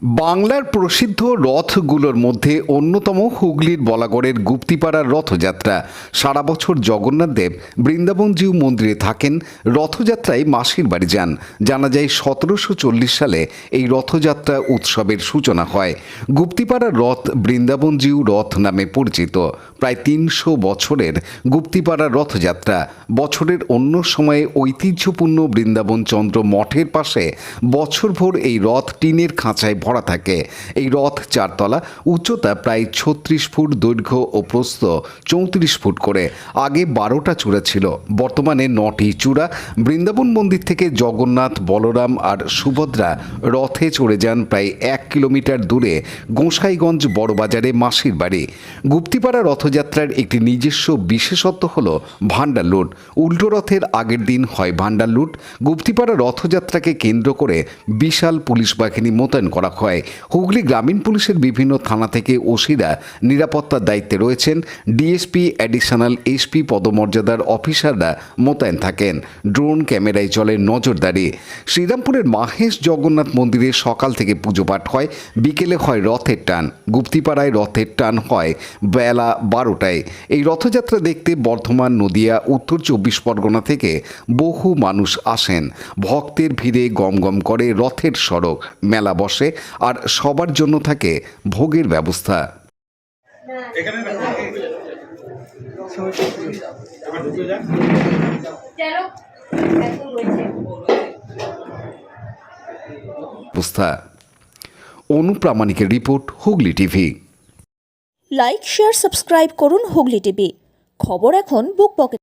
বাংলার প্রসিদ্ধ রথগুলোর মধ্যে অন্যতম হুগলির বলাগড়ের গুপ্তিপাড়ার রথযাত্রা। সারা বছর জগন্নাথ দেব বৃন্দাবনজিউ মন্দিরে থাকেন, রথযাত্রায় মাসির বাড়ি যান। জানা যায় 1740 সালে এই রথযাত্রা উৎসবের সূচনা হয়। গুপ্তিপাড়ার রথ বৃন্দাবনজিউ রথ নামে পরিচিত। প্রায় 300 বছরের গুপ্তিপাড়ার রথযাত্রা। বছরের অন্য সময়ে ঐতিহ্যপূর্ণ বৃন্দাবন চন্দ্র মঠের পাশে বছরভর এই রথ টিনের খাঁচায় ভরা থাকে। এই রথ 4 তলা, উচ্চতা প্রায় 36 ফুট, দৈর্ঘ্য ও প্রস্থ 34 ফুট করে। আগে 12টা চূড়া ছিল, বর্তমানে 9টি চূড়া। বৃন্দাবন মন্দির থেকে জগন্নাথ, বলরাম আর সুভদ্রা রথে চড়ে যান প্রায় 1 কিলোমিটার দূরে গোঁসাইগঞ্জ বড়বাজারে মাসির বাড়ি। গুপ্তিপাড়া রথযাত্রার একটি নিজস্ব বিশেষত্ব হল ভান্ডার লুট। উল্টো রথের আগের দিন হয় ভান্ডার লুট। গুপ্তিপাড়া রথযাত্রাকে কেন্দ্র করে বিশাল পুলিশ বাহিনী মোতায়েন করা হয়। হুগলি গ্রামীণ পুলিশের বিভিন্ন থানা থেকে ওসিরা নিরাপত্তার দায়িত্বে রয়েছেন। ডিএসপি, অ্যাডিশনাল এসপি পদমর্যাদার অফিসাররা মোতায়েন থাকেন। ড্রোন ক্যামেরায় চলে নজরদারি। শ্রীরামপুরের মাহেশ জগন্নাথ মন্দিরে সকাল থেকে পুজো পাঠ হয়, বিকেলে হয় রথের টান। গুপ্তিপাড়ায় রথের টান হয় বেলা 12টায়। এই রথযাত্রা দেখতে বর্ধমান, নদিয়া, উত্তর 24 পরগনা থেকে বহু মানুষ আসেন। ভক্তের ভিড়ে গমগম করে রথের সড়ক। মেলা বসে আর সবার জন্য থাকে ভোগের ব্যবস্থা। অনুপ্রামাণিকের report, Hooghly TV. Like, share, subscribe করুন হুগলি টিভি। খবর এখন বুক পকেটে।